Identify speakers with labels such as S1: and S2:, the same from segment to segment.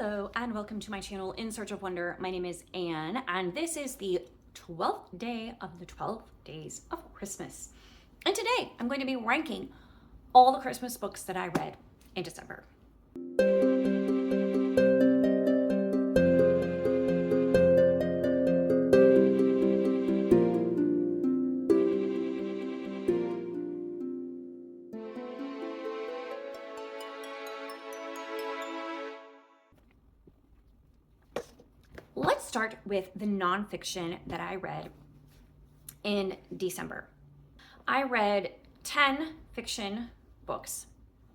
S1: Hello and welcome to my channel In Search of Wonder. My name is Anne and this is the 12th day of the 12 days of Christmas. And today I'm going to be ranking all the Christmas books that I read in December. Let's start with the nonfiction that I read in December. I read 10 fiction books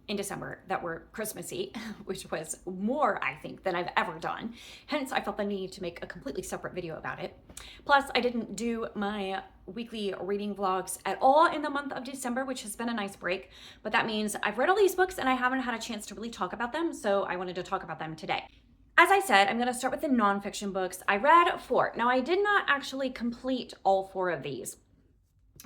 S1: in December that were Christmassy, which was more, I think, than I've ever done. Hence, I felt the need to make a completely separate video about it. Plus, I didn't do my weekly reading vlogs at all in the month of December, which has been a nice break. But that means I've read all these books and I haven't had a chance to really talk about them, so I wanted to talk about them today. As I said, I'm going to start with the nonfiction books. I read 4. Now, I did not actually complete all 4 of these,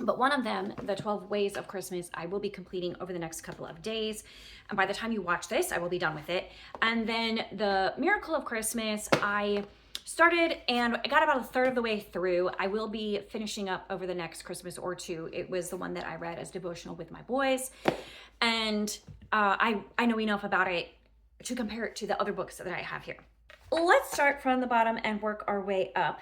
S1: but one of them, The 12 Ways of Christmas, I will be completing over the next couple of days. And by the time you watch this, I will be done with it. And then The Miracle of Christmas, I started and I got about a third of the way through. I will be finishing up over the next Christmas or two. It was the one that I read as devotional with my boys. And I know enough about it to compare it to the other books that I have here. Let's start from the bottom and work our way up.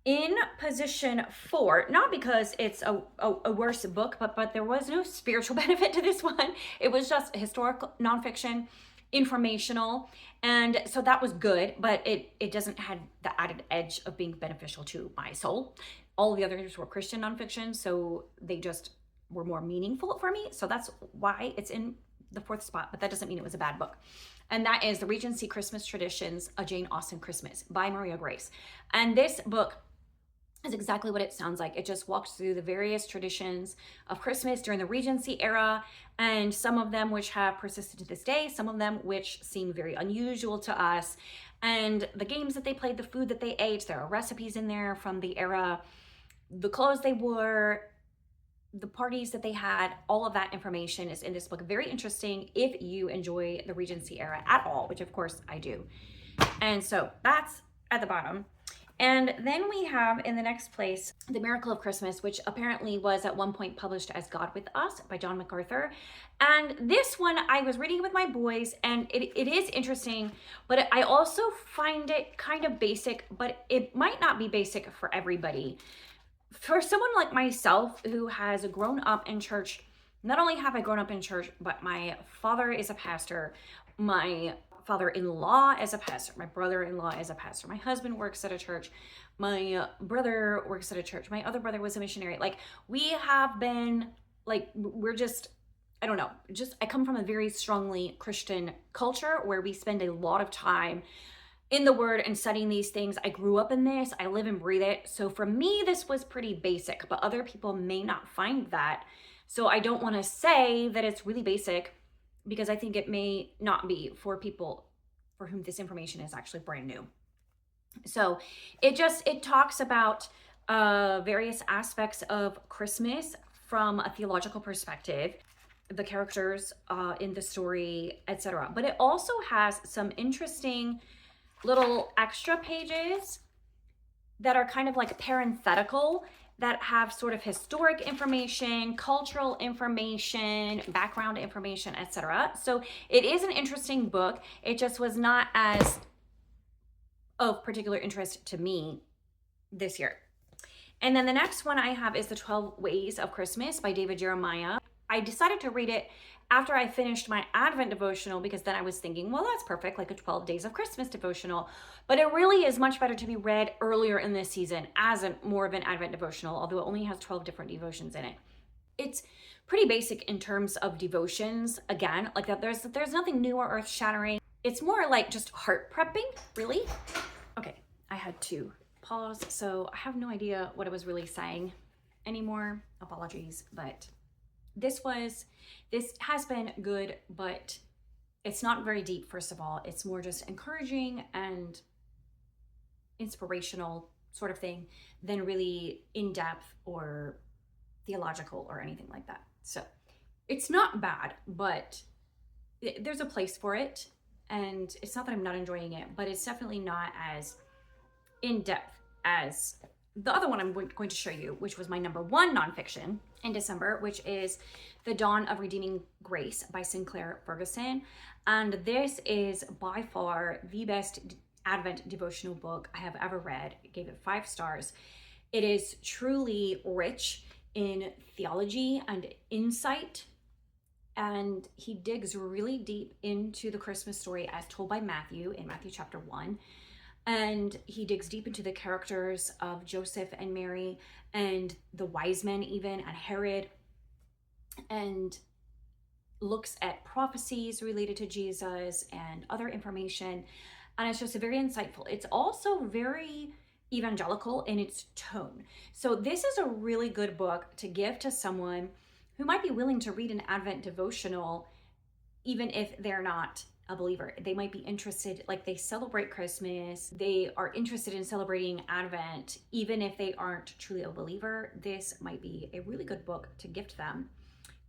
S1: In position 4, not because it's a worse book, but there was no spiritual benefit to this one. It was just historical nonfiction, informational, and so that was good, but it doesn't have the added edge of being beneficial to my soul. All the others were Christian nonfiction, so they just were more meaningful for me. So that's why it's in the 4th spot, but that doesn't mean it was a bad book. And that is The Regency Christmas Traditions, A Jane Austen Christmas by Maria Grace. And this book is exactly what it sounds like. It just walks through the various traditions of Christmas during the Regency era, and some of them which have persisted to this day, some of them which seem very unusual to us, and the games that they played, the food that they ate. There are recipes in there from the era, the clothes they wore, the parties that they had. All of that information is in this book. Very interesting if you enjoy the Regency era at all, which of course I do. And so that's at the bottom. And then we have in the next place, The Miracle of Christmas, which apparently was at one point published as God with Us by John MacArthur. And this one I was reading with my boys, and it is interesting, but I also find it kind of basic, but it might not be basic for everybody. For someone like myself who has grown up in church, not only have I grown up in church, but my father is a pastor, my father-in-law is a pastor, my brother-in-law is a pastor, my husband works at a church, my brother works at a church, my other brother was a missionary. Like, we have been, like, we're just, I don't know, just, I come from a very strongly Christian culture where we spend a lot of time in the Word and studying these things. I grew up in this, I live and breathe it. So for me, this was pretty basic, but other people may not find that. So I don't want to say that it's really basic, because I think it may not be for people for whom this information is actually brand new. So it talks about various aspects of Christmas from a theological perspective, the characters in the story, etc. But it also has some interesting little extra pages that are kind of like parenthetical, that have sort of historic information, cultural information, background information, etc. So it is an interesting book. It just was not as of particular interest to me this year. And then the next one I have is The 12 Ways of Christmas by David Jeremiah. I decided to read it after I finished my Advent devotional, because then I was thinking, well, that's perfect, like a 12 Days of Christmas devotional. But it really is much better to be read earlier in this season as more of an Advent devotional, although it only has 12 different devotions in it. It's pretty basic in terms of devotions. Again, like that, there's nothing new or earth-shattering. It's more like just heart prepping, really. Okay, I had to pause, so I have no idea what I was really saying anymore. Apologies, but this has been good, but it's not very deep. First of all, it's more just encouraging and inspirational sort of thing than really in-depth or theological or anything like that. So it's not bad, but there's a place for it. And it's not that I'm not enjoying it, but it's definitely not as in-depth as the other one I'm going to show you, which was my number one nonfiction in December, which is The Dawn of Redeeming Grace by Sinclair Ferguson. And this is by far the best Advent devotional book I have ever read. I gave it 5 stars. It is truly rich in theology and insight, and he digs really deep into the Christmas story as told by Matthew in Matthew chapter 1. And he digs deep into the characters of Joseph and Mary and the wise men even, and Herod, and looks at prophecies related to Jesus and other information. And it's just very insightful. It's also very evangelical in its tone. So this is a really good book to give to someone who might be willing to read an Advent devotional, even if they're not a believer. They might be interested, like they celebrate Christmas, they are interested in celebrating Advent, even if they aren't truly a believer. This might be a really good book to gift them.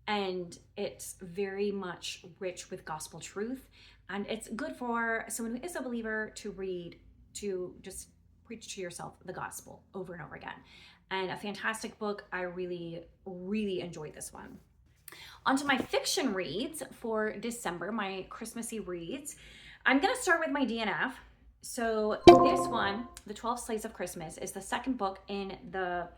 S1: And it's very much rich with gospel truth. And it's good for someone who is a believer to read, to just preach to yourself the gospel over and over again. And a fantastic book. I really, really enjoyed this one. Onto my fiction reads for December, my Christmassy reads. I'm going to start with my DNF. So this one, The 12 Slaves of Christmas, is the second book in the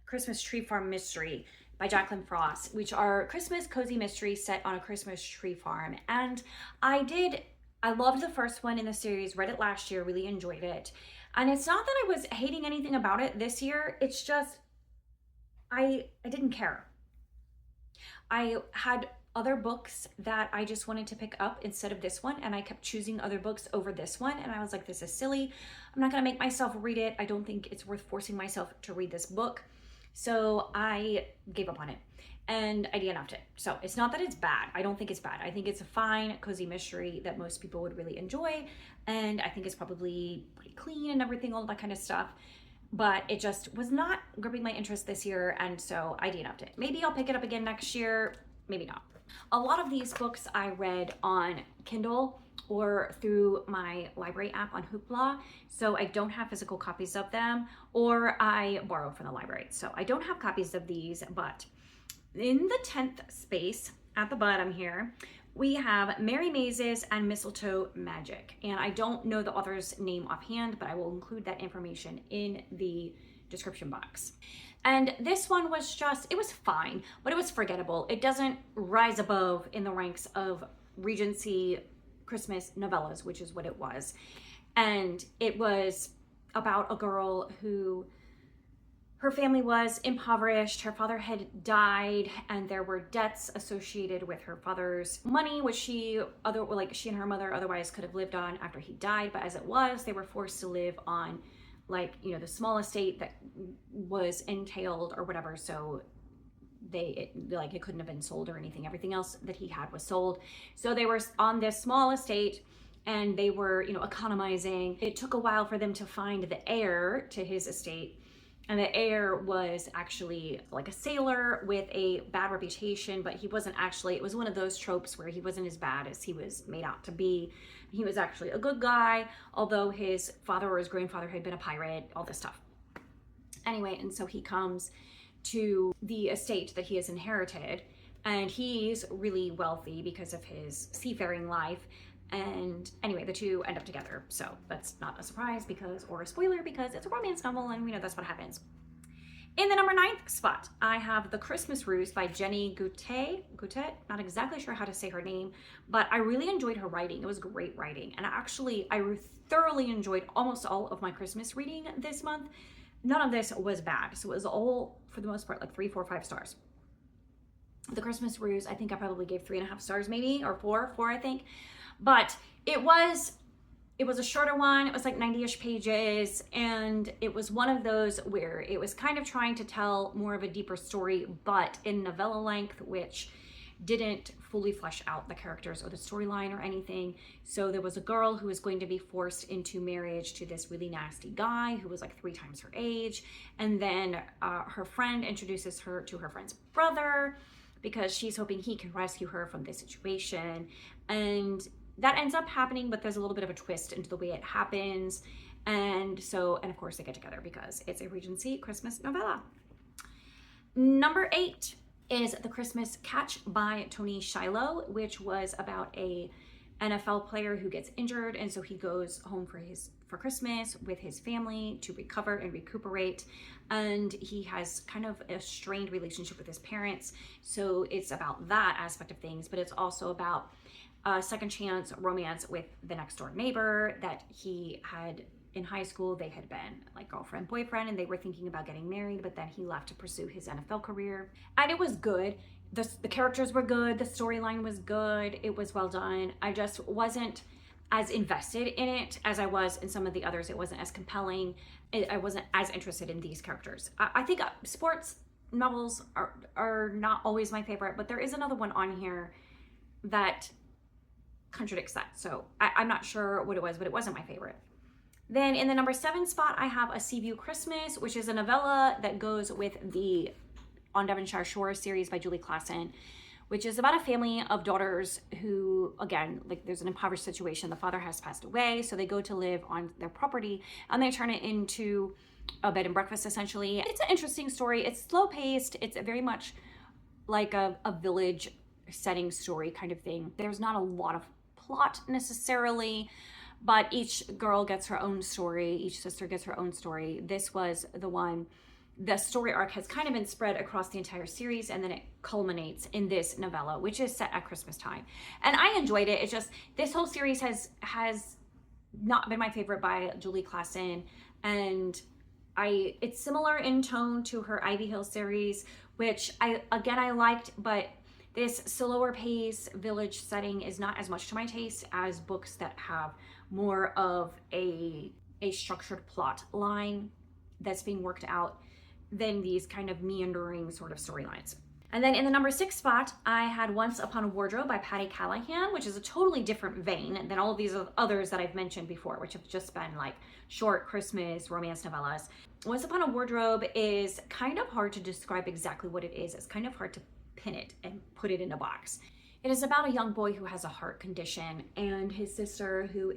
S1: Christmas Tree Farm Mystery by Jacqueline Frost, which are Christmas cozy mysteries set on a Christmas tree farm. And I loved the first one in the series, read it last year, really enjoyed it. And it's not that I was hating anything about it this year. It's just, I didn't care. I had other books that I just wanted to pick up instead of this one, and I kept choosing other books over this one, and I was like, this is silly. I'm not gonna make myself read it. I don't think it's worth forcing myself to read this book. So I gave up on it and I DNF'd it. So it's not that it's bad. I don't think it's bad. I think it's a fine, cozy mystery that most people would really enjoy. And I think it's probably pretty clean and everything, all that kind of stuff. But it just was not gripping my interest this year, and so I DNF'd it. Maybe I'll pick it up again next year, maybe not. A lot of these books I read on Kindle or through my library app on Hoopla, so I don't have physical copies of them, or I borrow from the library. So I don't have copies of these, but in the 10th space at the bottom here, we have Merry Mazes and Mistletoe Magic. And I don't know the author's name offhand, but I will include that information in the description box. And this one was just, it was fine, but it was forgettable. It doesn't rise above in the ranks of Regency Christmas novellas, which is what it was. And it was about a girl who, her family was impoverished, her father had died, and there were debts associated with her father's money, which she and her mother otherwise could have lived on after he died. But as it was, they were forced to live on the small estate that was entailed or whatever. So it couldn't have been sold or anything. Everything else that he had was sold. So they were on this small estate and they were, economizing. It took a while for them to find the heir to his estate. And the heir was actually like a sailor with a bad reputation, but he wasn't actually, it was one of those tropes where he wasn't as bad as he was made out to be. He was actually a good guy, although his father or his grandfather had been a pirate, all this stuff. Anyway, and so he comes to the estate that he has inherited, and he's really wealthy because of his seafaring life. And anyway, the two end up together. So that's not a surprise or a spoiler, because it's a romance novel and we know that's what happens. In the number 9th spot, I have The Christmas Ruse by Jenny Goutet. Not exactly sure how to say her name, but I really enjoyed her writing. It was great writing. And actually, I thoroughly enjoyed almost all of my Christmas reading this month. None of this was bad. So it was all, for the most part, like 3, 4, 5 stars. The Christmas Ruse, I think I probably gave 3.5 stars maybe, or 4 I think. But it was a shorter one. It was like 90-ish pages, and it was one of those where it was kind of trying to tell more of a deeper story, but in novella length, which didn't fully flesh out the characters or the storyline or anything. So there was a girl who was going to be forced into marriage to this really nasty guy who was like 3 times her age, and then her friend introduces her to her friend's brother because she's hoping he can rescue her from this situation. And that ends up happening, but there's a little bit of a twist into the way it happens. And of course they get together because it's a Regency Christmas novella. Number 8 is The Christmas Catch by Tony Shiloh, which was about a NFL player who gets injured, and so he goes home for Christmas with his family to recover and recuperate, and he has kind of a strained relationship with his parents. So it's about that aspect of things, but it's also about a second chance romance with the next door neighbor that he had in high school. They had been like girlfriend, boyfriend, and they were thinking about getting married, but then he left to pursue his NFL career. And it was good. The characters were good. The storyline was good. It was well done. I just wasn't as invested in it as I was in some of the others. It wasn't as compelling. I wasn't as interested in these characters. I think sports novels are not always my favorite, but there is another one on here that contradicts that. So I'm not sure what it was, but it wasn't my favorite. Then in the number 7 spot, I have A Seaview Christmas, which is a novella that goes with the On Devonshire Shore series by Julie Klassen, which is about a family of daughters who, again, like there's an impoverished situation. The father has passed away, so they go to live on their property and they turn it into a bed and breakfast, essentially. It's an interesting story. It's slow paced. It's very much like a village setting story kind of thing. There's not a lot of plot necessarily, but each girl gets her own story. Each sister gets her own story. This was the one. The story arc has kind of been spread across the entire series, and then it culminates in this novella, which is set at Christmas time. And I enjoyed it. It's just, this whole series has not been my favorite by Julie Klassen. And it's similar in tone to her Ivy Hill series, which I liked, but this slower pace village setting is not as much to my taste as books that have more of a structured plot line that's being worked out than these kind of meandering sort of storylines. And then in the number 6 spot, I had Once Upon a Wardrobe by Patty Callahan, which is a totally different vein than all of these others that I've mentioned before, which have just been like short Christmas romance novellas. Once Upon a Wardrobe is kind of hard to describe exactly what it is. It's kind of hard to pin it and put it in a box. It is about a young boy who has a heart condition, and his sister who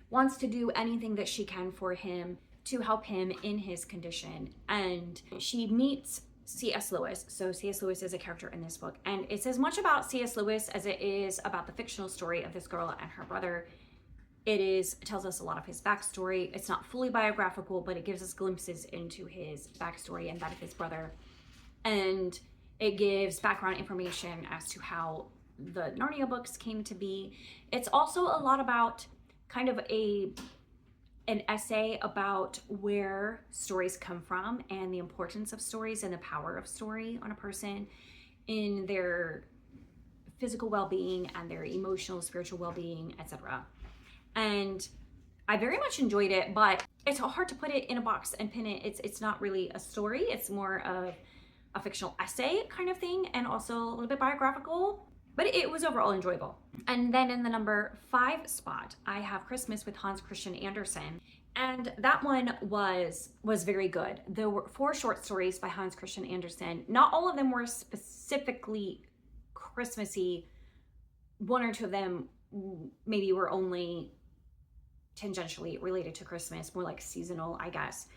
S1: wants to do anything that she can for him to help him in his condition. And she meets C.S. Lewis. So C.S. Lewis is a character in this book, and it's as much about C.S. Lewis as it is about the fictional story of this girl and her brother. It tells us a lot of his backstory. It's not fully biographical, but it gives us glimpses into his backstory and that of his brother. And it gives background information as to how the Narnia books came to be. It's also a lot about kind of an essay about where stories come from and the importance of stories and the power of story on a person in their physical well-being and their emotional, spiritual well-being, etc. And I very much enjoyed it, but it's hard to put it in a box and pin it. It's not really a story. It's more of a fictional essay kind of thing, and also a little bit biographical, but it was overall enjoyable. And then in the number 5 spot, I have Christmas with Hans Christian Andersen. And that one was very good. There were 4 short stories by Hans Christian Andersen. Not all of them were specifically Christmassy. 1 or 2 of them maybe were only tangentially related to Christmas, more like seasonal, I guess.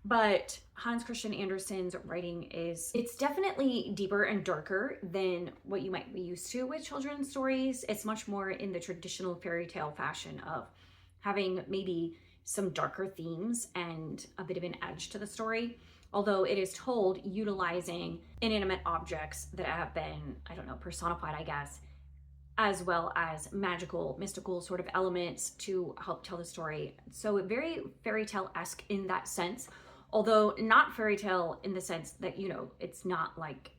S1: But Hans Christian Andersen's writing it's definitely deeper and darker than what you might be used to with children's stories. It's much more in the traditional fairy tale fashion of having maybe some darker themes and a bit of an edge to the story, although it is told utilizing inanimate objects that have been, personified, I guess, as well as magical, mystical sort of elements to help tell the story. So very fairy tale-esque in that sense, although not fairy tale in the sense that, it's not like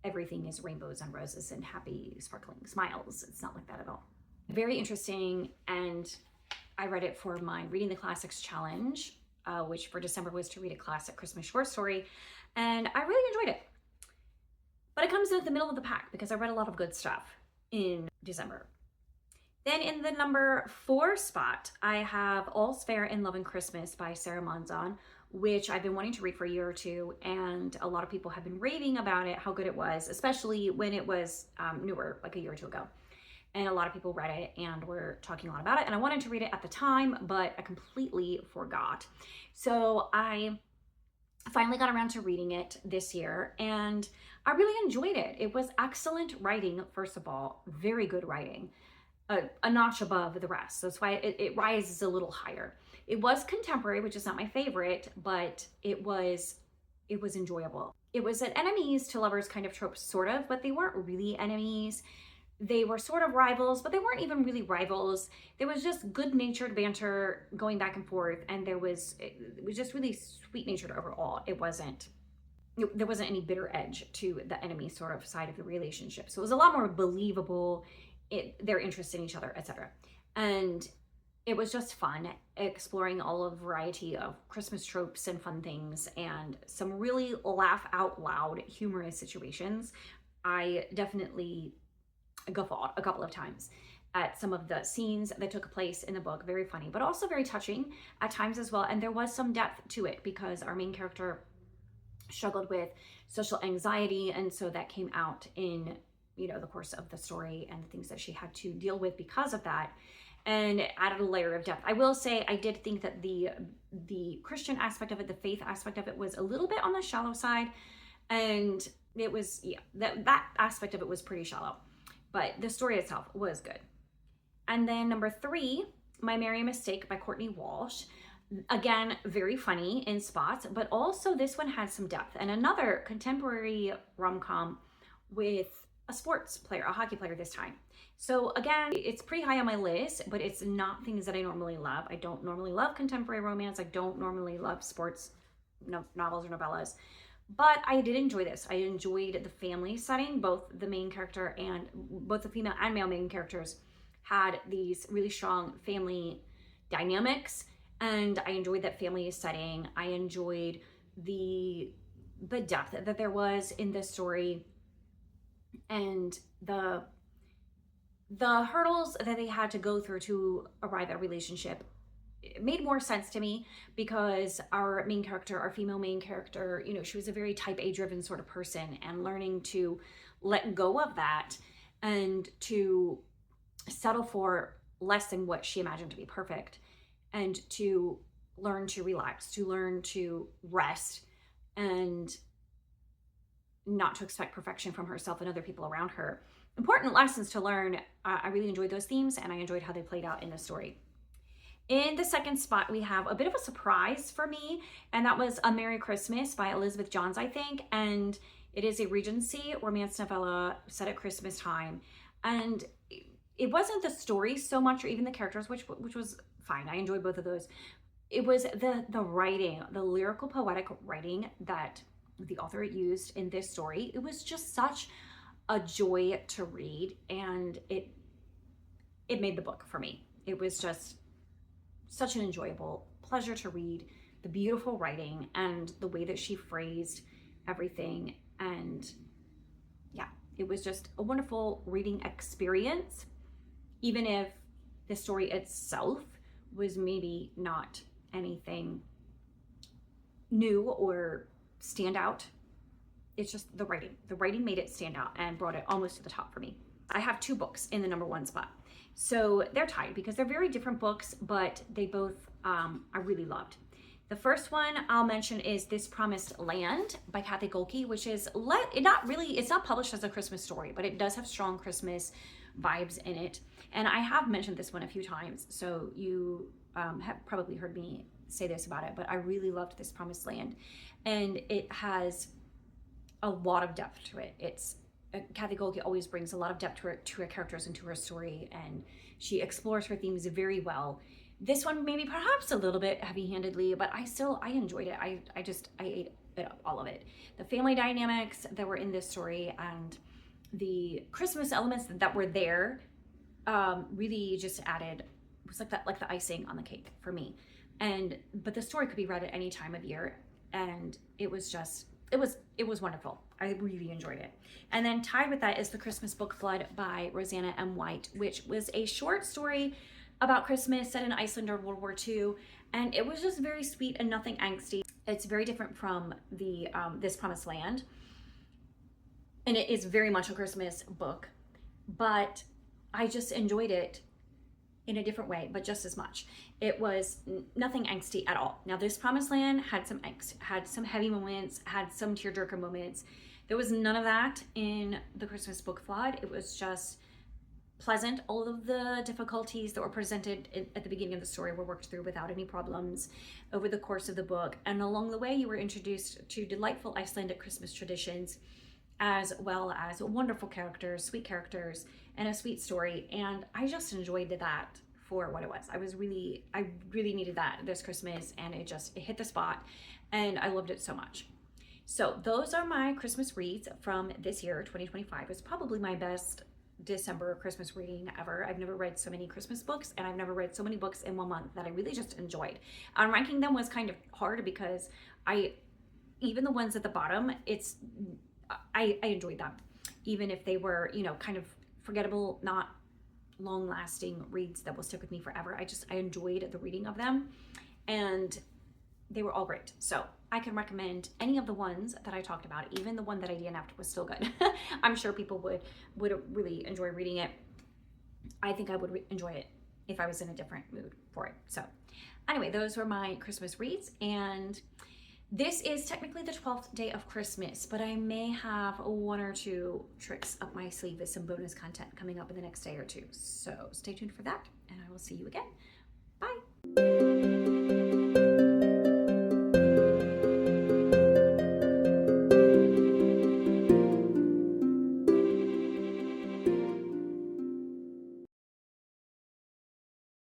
S1: everything is rainbows and roses and happy sparkling smiles. It's not like that at all. Very interesting, and I read it for my Reading the Classics challenge, which for December was to read a classic Christmas short story, and I really enjoyed it. But it comes in at the middle of the pack because I read a lot of good stuff in December. Then in the number 4 spot, I have All's Fair in Love and Christmas by Sarah Monzon, which I've been wanting to read for a year or two, and a lot of people have been raving about it, how good it was, especially when it was newer, like a year or 2 ago. and a lot of people read it and were talking a lot about it. And I wanted to read it at the time, but I completely forgot. So I finally got around to reading it this year, and I really enjoyed it. It was excellent writing, first of all, very good writing, a notch above the rest. So that's why it rises a little higher. It was contemporary, which is not my favorite, but it was enjoyable. It was an enemies to lovers kind of trope, sort of, but they weren't really enemies. They were sort of rivals, but they weren't even really rivals. There was just good-natured banter going back and forth, and it was just really sweet-natured overall. There wasn't any bitter edge to the enemy sort of side of the relationship. So it was a lot more believable, their interest in each other, etc. And it was just fun exploring all of variety of Christmas tropes and fun things, and some really laugh out loud humorous situations. I definitely guffawed a couple of times at some of the scenes that took place in the book. Very funny, but also very touching at times as well. And there was some depth to it because our main character struggled with social anxiety, and so that came out in, you know, the course of the story and the things that she had to deal with because of that, and it added a layer of depth. I will say I did think that the Christian aspect of it, the faith aspect of it, was a little bit on the shallow side, and it was, yeah, that aspect of it was pretty shallow, but the story itself was good. And then number 3, My Merry Mistake by Courtney Walsh. Again, very funny in spots, but also this one had some depth. And another contemporary rom-com with a sports player, a hockey player this time. So again, it's pretty high on my list, but it's not things that I normally love. I don't normally love contemporary romance. I don't normally love sports novels or novellas. But I did enjoy this. I enjoyed the family setting. Both the main character and both the female and male main characters had these really strong family dynamics, and I enjoyed that family setting. I enjoyed the depth that there was in this story, and the hurdles that they had to go through to arrive at a relationship. It made more sense to me because our main character, our female main character, you know, she was a very type A driven sort of person, and learning to let go of that and to settle for less than what she imagined to be perfect, and to learn to relax, to learn to rest, and not to expect perfection from herself and other people around her. Important lessons to learn. I really enjoyed those themes, and I enjoyed how they played out in the story. In the second spot, we have a bit of a surprise for me, and that was A Merry Christmas by Elizabeth Johns, I think. And it is a Regency romance novella set at Christmas time. And it wasn't the story so much, or even the characters, which was fine. I enjoyed both of those. It was the writing, the lyrical poetic writing that the author used in this story. It was just such a joy to read, and it made the book for me. It was just such an enjoyable pleasure to read. The beautiful writing and the way that she phrased everything, and yeah, it was just a wonderful reading experience, even if the story itself was maybe not anything new or stand out. It's just the writing made it stand out and brought it almost to the top for me. I have 2 books in the number 1 spot, so they're tied because they're very different books, but they both I really loved. The first one I'll mention is This Promised Land by Kathy Golke, which is it's not published as a Christmas story, but it does have strong Christmas vibes in it. And I have mentioned this one a few times, so you have probably heard me say this about it, but I really loved This Promised Land, and it has a lot of depth to it. Kathy Golke always brings a lot of depth to her characters and to her story, and she explores her themes very well. This one maybe perhaps a little bit heavy-handedly, but I enjoyed it. I ate it up, all of it. The family dynamics that were in this story and the Christmas elements that were there really just added, was like the icing on the cake for me. But the story could be read at any time of year, and it was wonderful. I really enjoyed it. And then tied with that is The Christmas Book Flood by Rosanna M. White, which was a short story about Christmas set in Iceland during World War II, and it was just very sweet and nothing angsty. It's very different from the This Promised Land, and it is very much a Christmas book, but I just enjoyed it in a different way, but just as much. It was nothing angsty at all. Now, This Promised Land had some angst, had some heavy moments, had some tearjerker moments. There was none of that in the Christmas Book Flood. It was just pleasant. All of the difficulties that were presented at the beginning of the story were worked through without any problems over the course of the book. And along the way, you were introduced to delightful Icelandic Christmas traditions, as well as wonderful characters, sweet characters, and a sweet story. And I just enjoyed that for what it was. I really needed that this Christmas, and it hit the spot, and I loved it so much. So those are my Christmas reads from this year, 2025. It's probably my best December Christmas reading ever. I've never read so many Christmas books, and I've never read so many books in one month that I really just enjoyed. Ranking them was kind of hard because even the ones at the bottom, I enjoyed them, even if they were, kind of forgettable, not long-lasting reads that will stick with me forever. I enjoyed the reading of them, and they were all great. So I can recommend any of the ones that I talked about. Even the one that I DNF'd was still good. I'm sure people would really enjoy reading it. I think I would enjoy it if I was in a different mood for it. So anyway, those were my Christmas reads, and this is technically the 12th day of Christmas, but I may have one or two tricks up my sleeve with some bonus content coming up in the next day or two. So stay tuned for that, and I will see you again. Bye.